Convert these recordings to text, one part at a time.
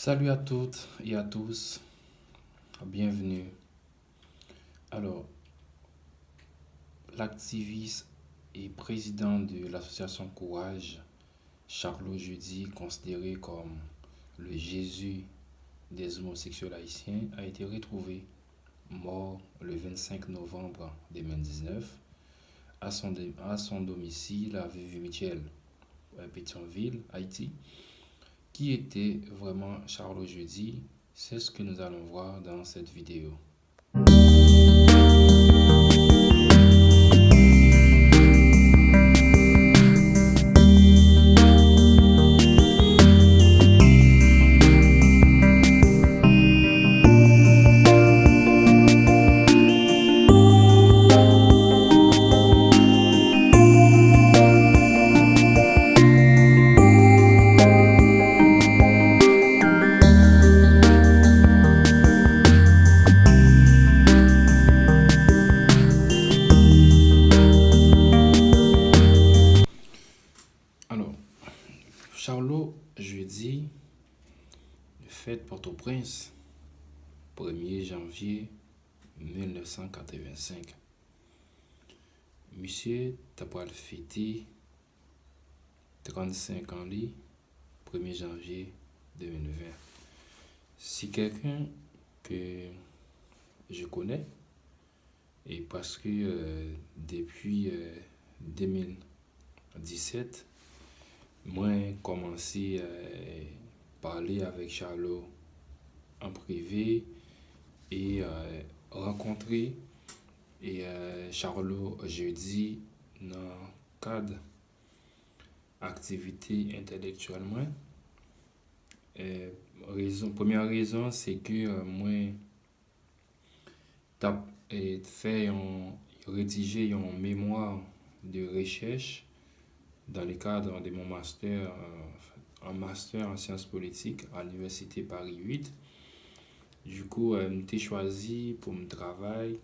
Salut à toutes et à tous, bienvenue. Alors, l'activiste et président de l'association Courage, Charlot Jeudi, considéré comme le Jésus des homosexuels haïtiens, a été retrouvé mort le 25 novembre 2019 à son domicile à Vieux-Michel, à Pétionville, Haïti. Qui était vraiment Charlot Jeudi? C'est ce que nous allons voir dans cette vidéo. Alors, Charlot Jeudi, fête Port-au-Prince, 1er janvier 1985. Monsieur Tapal fêté 35 ans, 1er janvier 2020. C'est quelqu'un que je connais et parce que depuis 2017, moi j'ai commencé à parler avec Charlot en privé et rencontrer Charlot jeudi dans le cadre activité intellectuelle moi. Première raison c'est que moi tap fait rédiger un mémoire de recherche dans le cadre de mon master en master en sciences politiques à l'université Paris 8. Du coup, j'ai choisi pour mon travail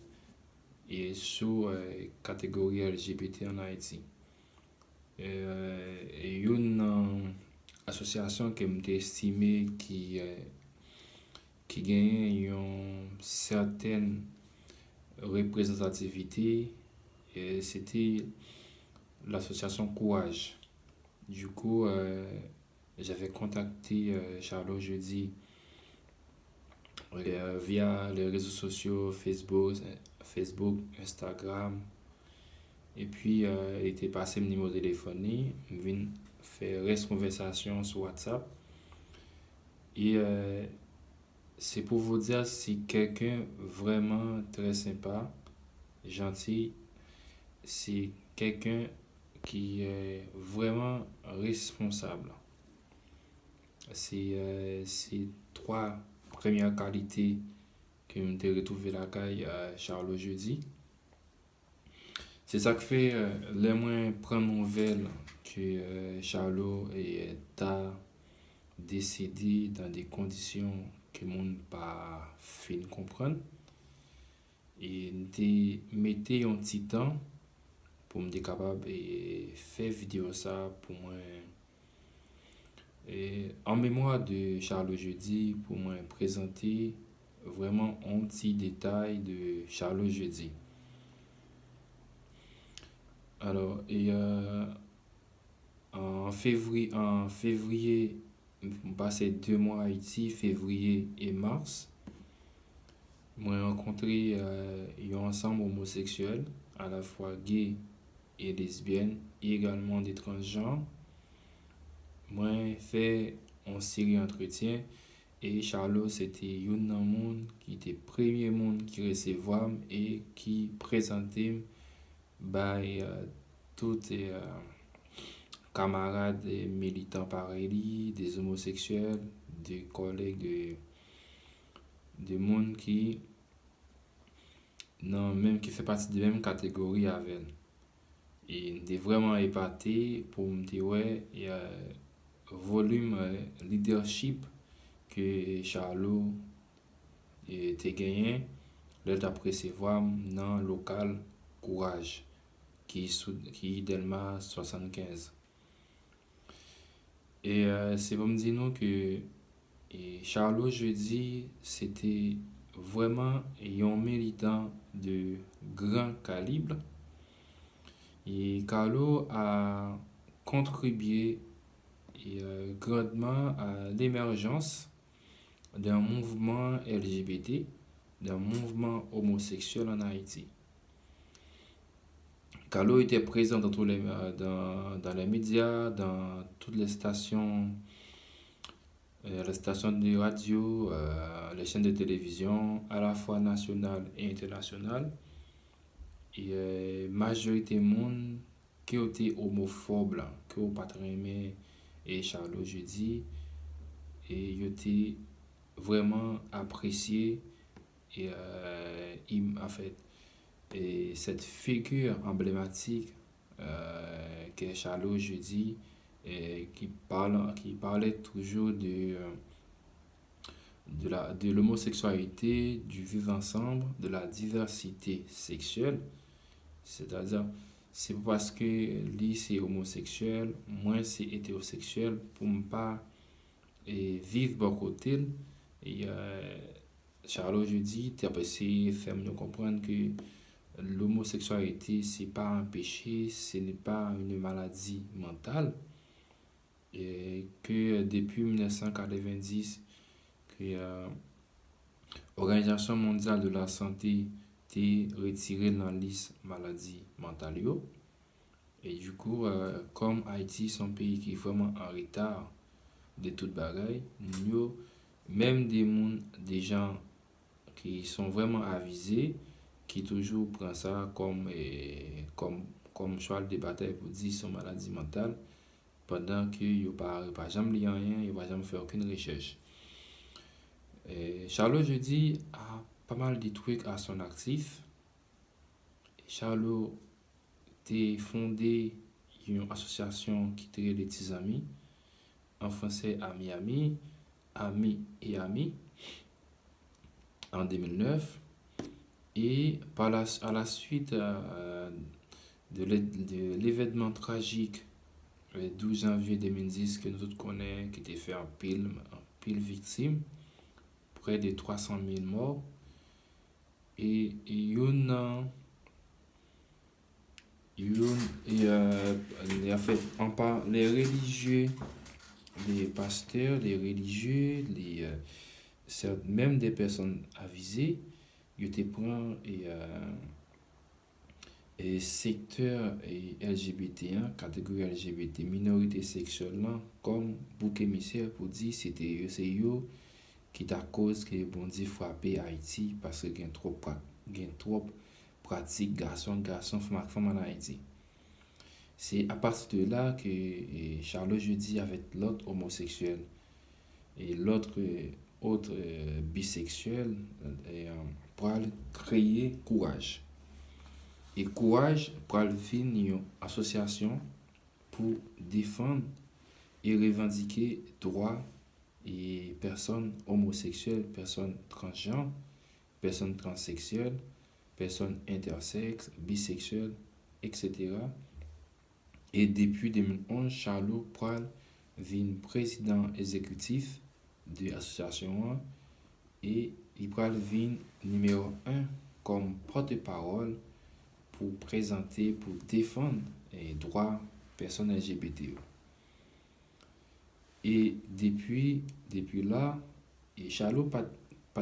et sur catégorie LGBT en Haïti. Et une association que j'ai estimée qui gagne une certaine représentativité, et c'était l'association Courage. Du coup, j'avais contacté Charlot Jeudi via les réseaux sociaux Facebook, Instagram. Et puis, il était passé mon numéro téléphonique, vient faire reste conversation sur WhatsApp. Et c'est pour vous dire, c'est quelqu'un vraiment très sympa, gentil. C'est quelqu'un qui est vraiment responsable. C'est trois premières qualités que je retrouvé la caille à Charlot Jeudi. C'est ça qui fait les moins prendre nouvelle que Charlot est décédé dans des conditions que monde pas fin comprendre. Et nous mettez un petit temps pour me capable et faire vidéo ça pour moi. Et en mémoire de Charlot Jeudi, pour moi présenter vraiment un petit détail de Charlot Jeudi. Alors, et en février, on passait 2 mois à Haïti, février et mars. Moi, j'ai rencontré un ensemble homosexuel, à la fois gay et lesbienne, et également des transgenres. Moi, j'ai fait une série d'entretiens et Charlot, c'était un monde qui était le premier monde qui recevait et qui présentait tous les camarades et militants pareils, des homosexuels, des collègues de monde qui non même qui fait partie de la même catégorie avec elle. Et j'étais vraiment épaté pour me dire ouais, il y a volume leadership que Charlot était gagné là d'après recevoir dans le local Courage qui est Delma 75. Et c'est pour me dire non que Et Charlot Jeudi, c'était vraiment un militant de grand calibre. Et Carlo a contribué grandement à l'émergence d'un mouvement LGBT, d'un mouvement homosexuel en Haïti. Carlo était présent dans les médias, dans toutes les stations de radio, les chaînes de télévision, à la fois nationales et internationales. Et majorité monde qui était homophobe là, qui au pas très aimé et Charlot Jeudi et il était vraiment apprécié et en fait et cette figure emblématique qu'est Charlot Jeudi et qui parlait toujours de l'homosexualité, du vivre ensemble, de la diversité sexuelle. C'est-à-dire, c'est pas parce que lui c'est homosexuel, moi c'est hétérosexuel, pour ne pas vivre bon côté. Et Charles jeudi, tu as essayé de faire nous comprendre que l'homosexualité c'est pas un péché, ce n'est pas une maladie mentale. Et que depuis 1990, que l'Organisation mondiale de la santé t'est retiré dans la liste maladies mentales. Et du coup, comme Haïti, c'est un pays qui est vraiment en retard de toute bagaille, nous, même des gens qui sont vraiment avisés, qui toujours prennent ça comme choix de bataille pour dire son maladie mentale, pendant qu'ils n'ont pas jamais lu rien, ils n'ont jamais fait aucune recherche. Charlot jeudi a pas mal de trucs à son actif. Charlot a fondé une association qui était les petits amis, en français Ami Ami, Ami et Ami, en 2009. Et à la suite de l'événement tragique le 12 janvier 2010 que nous tous connaissons, qui était fait en pile victime, près de 300 000 morts. Et en fait, les religieux, les pasteurs, les religieux, même des personnes avisées, ils te prennent et secteur LGBT1, catégorie LGBT, minorité sexuelle, comme bouc émissaire pour dire c'est eux qui t'a cause que bon Dieu frappé Haïti parce que trop pratique garçon femme en Haïti. C'est à partir de là que Charlot Jeudi avec l'autre homosexuel et autre bisexuel pour créer Courage. Et Courage pour une association pour défendre et revendiquer droits et personnes homosexuelles, personnes transgenres, personnes transsexuelles, personnes intersexes, bisexuelles, etc. Et depuis 2011, Charlot Pral devient président exécutif de l'association et il devient numéro 1 comme porte-parole pour présenter, pour défendre les droits des personnes LGBT. Et depuis là, et Charlot pas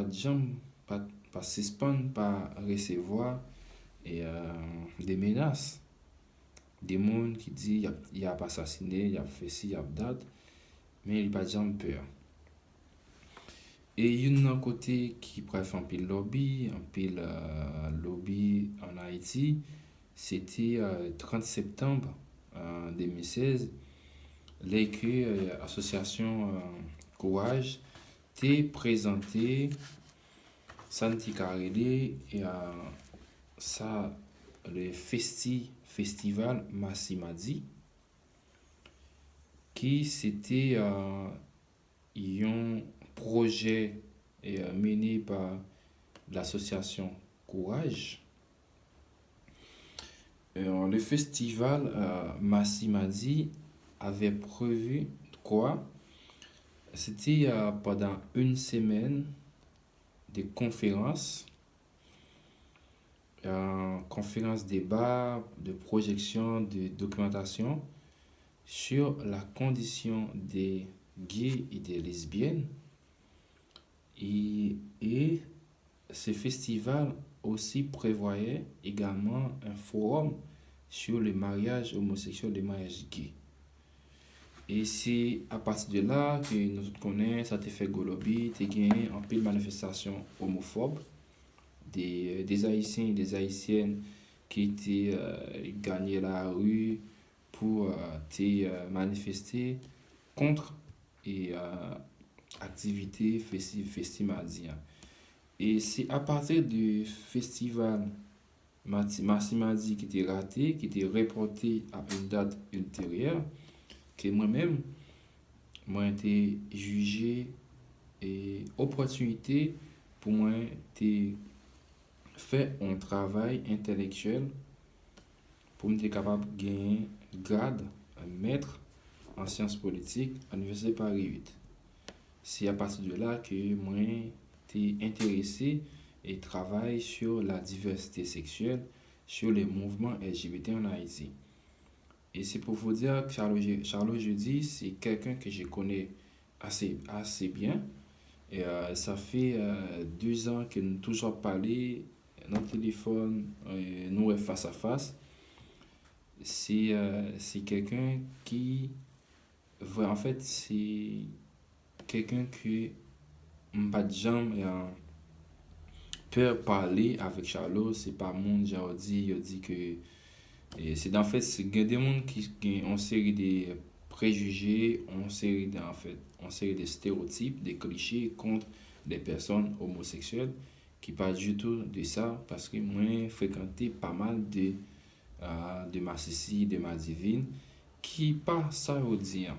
de jambe, pas suspend, pas recevoir des menaces. Des gens qui disent qu'il a pas assassiné, il a fait ci, il a date, mais il n'a pas de jambe peur. Et il y a un côté qui préfère un pile lobby en Haïti, c'était 30 septembre 2016, l'association Courage t'a présenté Santi Carrelé et ça le festival Massimadi qui c'était un projet mené par l'association Courage. Le festival Massimadi avait prévu quoi C'était pendant une semaine de conférences, conférences débat, de projection, de documentation sur la condition des gays et des lesbiennes. Et ce festival aussi prévoyait également un forum sur le mariage homosexuel, le mariage gay. Et c'est à partir de là que nous connaissons, ça te fait golobi, tu gagné en pile manifestation homophobe des Haïtiens et des Haïtiennes qui étaient gagnés la rue pour manifester contre et activités festivals. Et c'est à partir du festival Massimadi qui était raté, qui était reporté à une date ultérieure, que moi-même, moi, été jugé et opportunité pour moi de faire un travail intellectuel pour me être capable de gagner grade, un maître en sciences politiques à l'Université Paris 8. C'est à partir de là que moi été intéressé et travaille sur la diversité sexuelle, sur les mouvements LGBT en Haïti. Et c'est pour vous dire que Charles Jeudi, c'est quelqu'un que je connais assez bien. Et ça fait 2 ans que nous toujours parlé dans le téléphone, nous face à face. C'est quelqu'un qui, en fait, c'est quelqu'un que pas de jamais peur parler avec Charlot. C'est pas monde j'ai dit que et c'est en fait c'est des gens qui ont une série de préjugés, en série de stéréotypes, des clichés contre des personnes homosexuelles qui parlent du tout de ça parce que moi fréquenté pas mal de ma Cécile, de ma divine qui pas ça veut dire.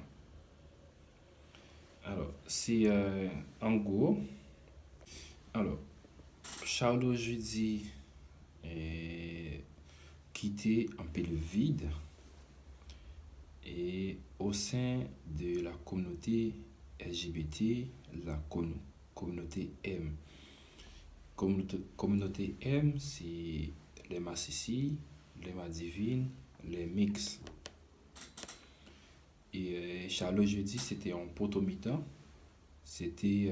Alors, c'est en gros, alors Charles jeudi quitté un peu le vide et au sein de la communauté LGBT, la communauté M. Communauté M, c'est les Massissi, les Madivines, les Mix. Et Charles jeudi, c'était en potomitan, c'était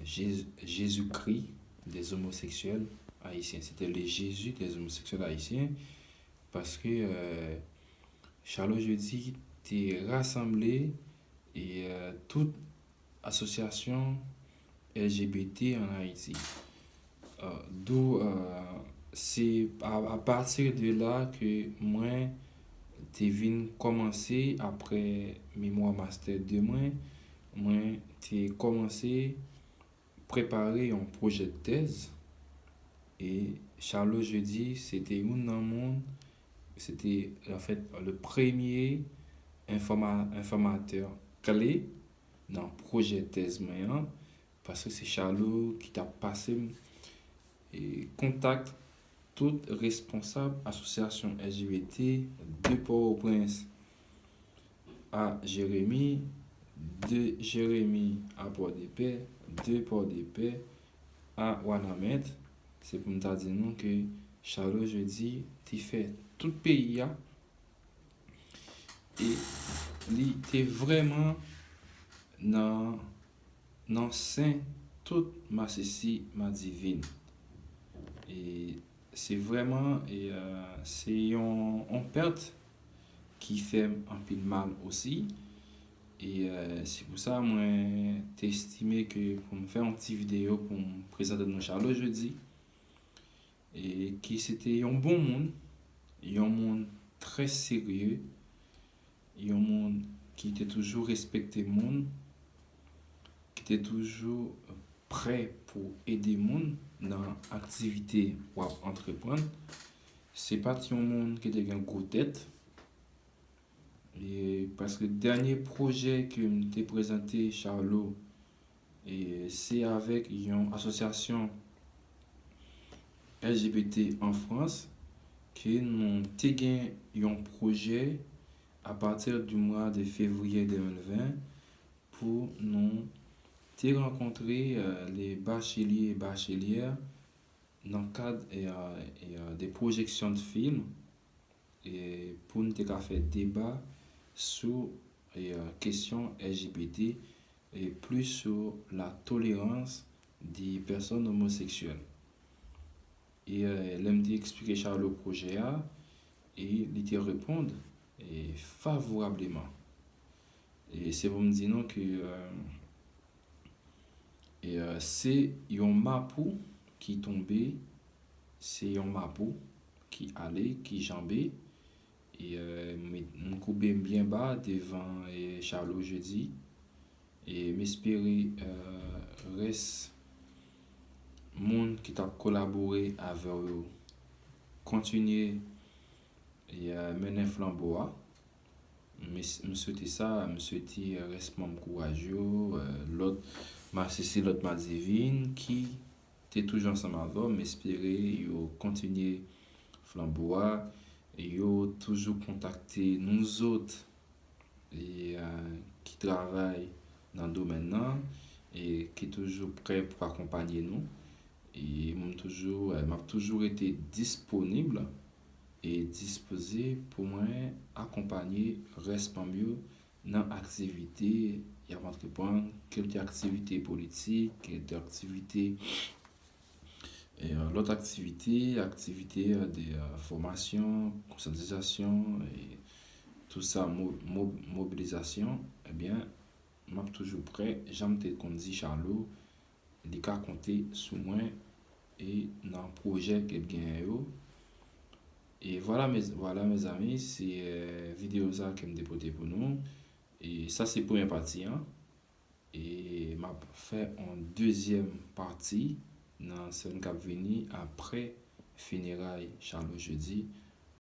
Jésus-Christ des homosexuels haïtiens. C'était le Jésus des homosexuels haïtiens parce que Charles jeudi était rassemblé et toute association LGBT en Haïti. D'où c'est à partir de là que moi t'es venu commencer après mémoire master de moi t'ai commencé préparer un projet de thèse et Charles jeudi c'était un dans le monde c'était en fait le premier informateur clé dans le projet de thèse moyen parce que c'est Charlot qui t'a passé et contact tout responsable association LGBT de Port-au-Prince à Jérémy, de Jérémy à Port-de-Paix, de Port-de-Paix à Wanamet. C'est pour me dire non que Charles jeudi tu fait tout le pays et il était vraiment dans sein toute ma ceci ma divine et c'est vraiment c'est en perte qui fait un peu de mal aussi et c'est pour ça moi t'ai estimé que pour me faire une petite vidéo pour me présenter mon Charles jeudi et qui c'était un bon monde un monde très sérieux un monde qui était toujours respecté monde qui était toujours prêt pour aider monde dans l'activité ou entreprendre. C'est pas un monde qui était une grosse tête. Et parce que le dernier projet que m'était présenté Charlot et c'est avec une association LGBT en France qui nous avons un projet à partir du mois de février 2020 pour nous te rencontrer les bacheliers et bachelières dans le cadre des projections de films et pour nous te ka faire débat sur les questions LGBT et plus sur la tolérance des personnes homosexuelles. Et l'aime expliquer Charles le projet a et il te répondre et favorablement. Et c'est pour me dire non que c'est un mapou qui tombait, c'est un mapou qui allait, qui jambait et me couper bien bas devant Charlot jeudi et m'espérer reste monde qui t'a collaboré avec eux continuer et mener flambeau a. Me souhaite ça, me souhaite reste membre courageux l'autre m'a cessé l'autre m'a divine qui était toujours ensemble avec m'espérer yo continuer flambeau a et yo toujours contacter nous autres et qui travaillent dans le domaine là et qui est toujours prêt pour accompagner nous et m'a toujours été disponible et disposé pour moi accompagner reste mieux dans l'activité il y a entreprendre quelques activités politiques quelques activités et l'autre activité de formation conscientisation et tout ça mobilisation eh bien m'a toujours prêt j'aime te qu'on dit Charlot il ka compter sur moi et dans le projet que gagne et voilà mes amis c'est vidéo ça que me dépoté pour nous et ça c'est première partie hein? Et m'a fait en deuxième partie dans ce cap venir après funérailles Charles jeudi